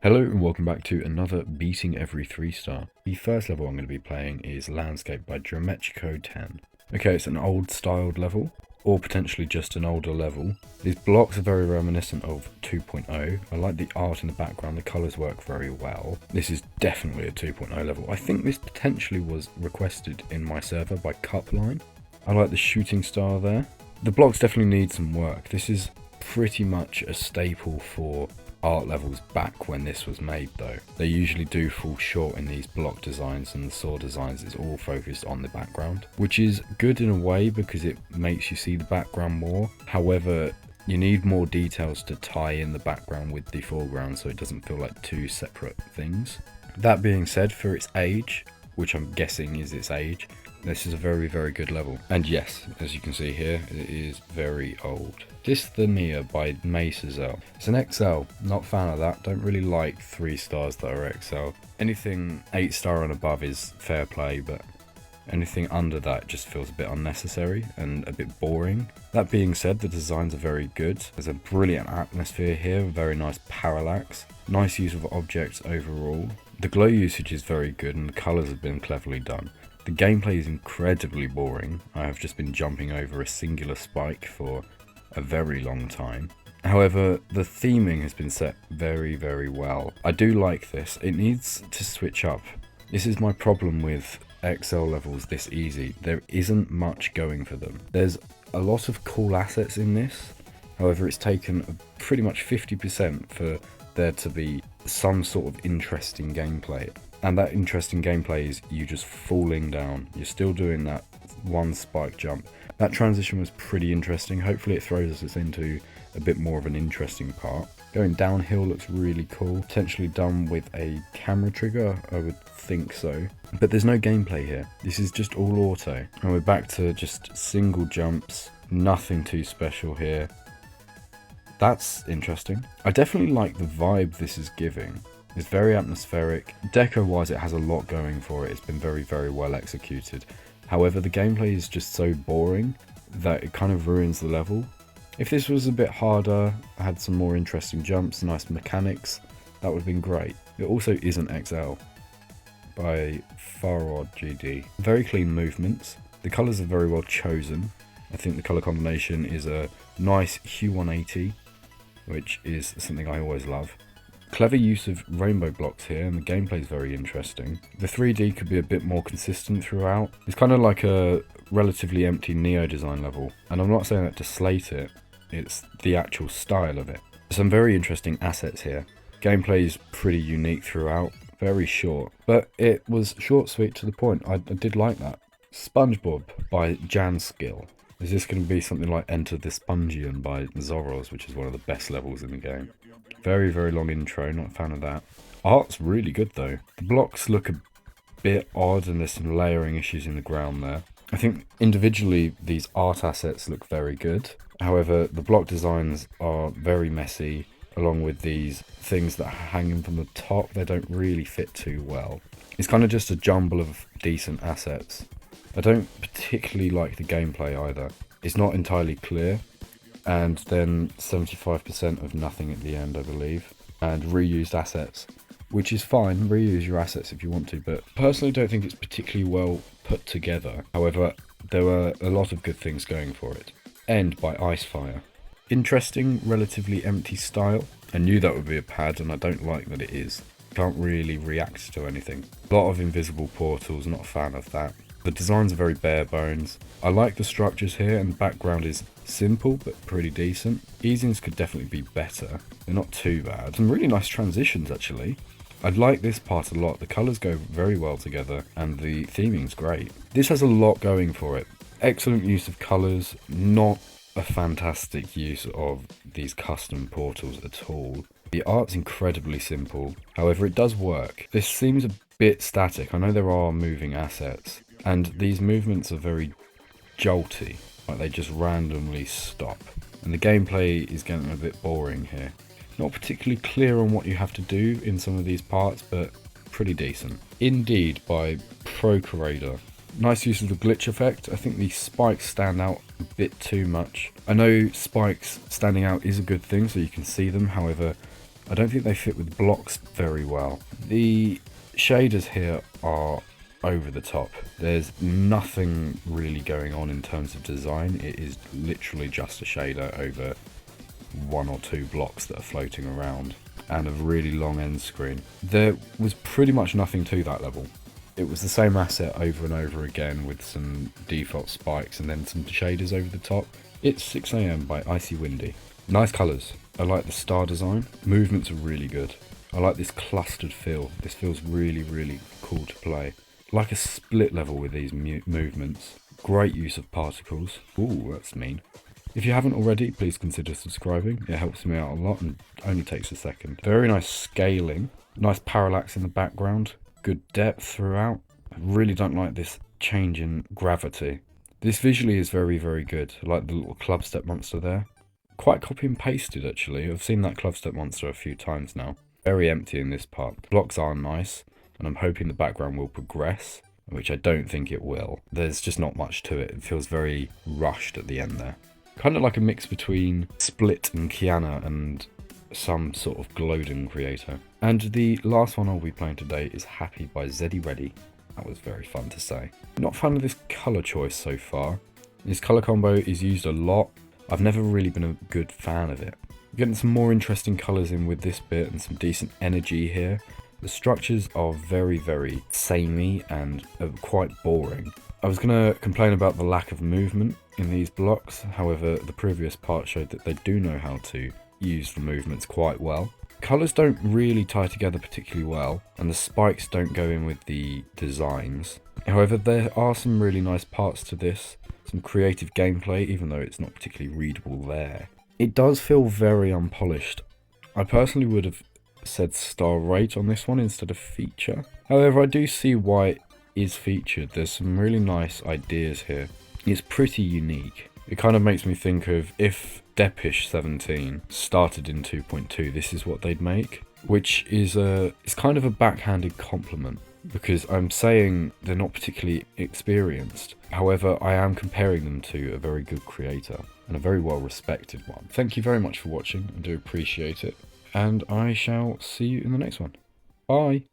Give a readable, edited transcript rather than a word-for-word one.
Hello and welcome back to another Beating Every 3-star. The first level I'm going to be playing is Landscape by Drrio 10. Okay, it's an old styled level, or potentially just an older level. These blocks are very reminiscent of 2.0. I like the art in the background, the colours work very well. This is definitely a 2.0 level. I think this potentially was requested in my server by Cupline. I like the shooting star there. The blocks definitely need some work. This is pretty much a staple for art levels back when this was made though. They usually do fall short in these block designs, and the saw designs is all focused on the background, which is good in a way because it makes you see the background more. However, you need more details to tie in the background with the foreground so it doesn't feel like two separate things. That being said, for its age, which I'm guessing is its age, this is a very, very good level. And yes, as you can see here, it is very old. Dysthymia by Mesa L. It's an XL, not fan of that. Don't really like 3 stars that are XL. Anything 8 star and above is fair play, but anything under that just feels a bit unnecessary and a bit boring. That being said, the designs are very good. There's a brilliant atmosphere here, very nice parallax, nice use of objects overall. The glow usage is very good and the colours have been cleverly done. The gameplay is incredibly boring. I have just been jumping over a singular spike for a very long time. However, the theming has been set very, very well. I do like this. It needs to switch up. This is my problem with XL levels this easy. There isn't much going for them. There's a lot of cool assets in this. However, it's taken pretty much 50% for there to be some sort of interesting gameplay. And that interesting gameplay is you just falling down. You're still doing that one spike jump. That transition was pretty interesting. Hopefully it throws us into a bit more of an interesting part. Going downhill looks really cool. Potentially done with a camera trigger, I would think so. But there's no gameplay here. This is just all auto. And we're back to just single jumps. Nothing too special here. That's interesting. I definitely like the vibe this is giving. It's very atmospheric. Deco wise, it has a lot going for it. It's been very, very well executed. However, the gameplay is just so boring that it kind of ruins the level. If this was a bit harder, had some more interesting jumps, nice mechanics, that would have been great. It also isn't XL by Faraw GD. Very clean movements. The colours are very well chosen. I think the colour combination is a nice Hue 180, which is something I always love. Clever use of rainbow blocks here, and the gameplay is very interesting. The 3D could be a bit more consistent throughout. It's kind of like a relatively empty Neo design level, and I'm not saying that to slate it, it's the actual style of it. Some very interesting assets here. Gameplay is pretty unique throughout, very short, but it was short, sweet, to the point. I did like that. SpongeBob by Janskill. Is this going to be something like Enter the Spongian by Zoros, which is one of the best levels in the game? Very, very long intro, not a fan of that. Art's really good though. The blocks look a bit odd and there's some layering issues in the ground there. I think individually these art assets look very good. However, the block designs are very messy, along with these things that are hanging from the top. They don't really fit too well. It's kind of just a jumble of decent assets. I don't particularly like the gameplay either. It's not entirely clear. And then 75% of nothing at the end, I believe, and reused assets, which is fine. Reuse your assets if you want to, but personally don't think it's particularly well put together. However, there were a lot of good things going for it. End by Icefire. Interesting, relatively empty style. I knew that would be a pad, and I don't like that it is. Can't really react to anything. A lot of invisible portals, not a fan of that. The designs are very bare bones. I like the structures here, and the background is simple but pretty decent. Easings could definitely be better. They're not too bad. Some really nice transitions actually. I like this part a lot. The colours go very well together and the theming's great. This has a lot going for it. Excellent use of colours, not a fantastic use of these custom portals at all. The art's incredibly simple. However, it does work. This seems a bit static. I know there are moving assets. And these movements are very jolty, like they just randomly stop. And the gameplay is getting a bit boring here. Not particularly clear on what you have to do in some of these parts, but pretty decent. Indeed by Pro Creator. Nice use of the glitch effect. I think the spikes stand out a bit too much. I know spikes standing out is a good thing so you can see them, however, I don't think they fit with blocks very well. The shaders here are over the top. There's nothing really going on in terms of design. It is literally just a shader over one or two blocks that are floating around and a really long end screen. There was pretty much nothing to that level. It was the same asset over and over again with some default spikes and then some shaders over the top. It's 6 AM by Icy Windy. Nice colours. I like the star design. Movements are really good. I like this clustered feel. This feels really, really cool to play. Like a split level with these movements. Great use of particles. Ooh, that's mean. If you haven't already, please consider subscribing. It helps me out a lot and only takes a second. Very nice scaling. Nice parallax in the background. Good depth throughout. I really don't like this change in gravity. This visually is very, very good. I like the little club step monster there. Quite copy and pasted actually. I've seen that club step monster a few times now. Very empty in this part. The blocks are nice, and I'm hoping the background will progress, which I don't think it will. There's just not much to it. It feels very rushed at the end there. Kind of like a mix between Split and Kiana and some sort of Glowden creator. And the last one I'll be playing today is Happy by Zedyredy. That was very fun to say. Not a fan of this colour choice so far. This colour combo is used a lot. I've never really been a good fan of it. Getting some more interesting colours in with this bit and some decent energy here. The structures are very, very samey and quite boring. I was going to complain about the lack of movement in these blocks, however the previous part showed that they do know how to use the movements quite well. Colours don't really tie together particularly well, and the spikes don't go in with the designs. However, there are some really nice parts to this, some creative gameplay, even though it's not particularly readable there. It does feel very unpolished. I personally would have said star rate on this one instead of feature. However, I do see why it is featured. There's some really nice ideas here. It's pretty unique. It kind of makes me think of if Depish 17 started in 2.2, this is what they'd make, which is it's kind of a backhanded compliment because I'm saying they're not particularly experienced. However, I am comparing them to a very good creator and a very well respected one. Thank you very much for watching. I do appreciate it. And I shall see you in the next one. Bye.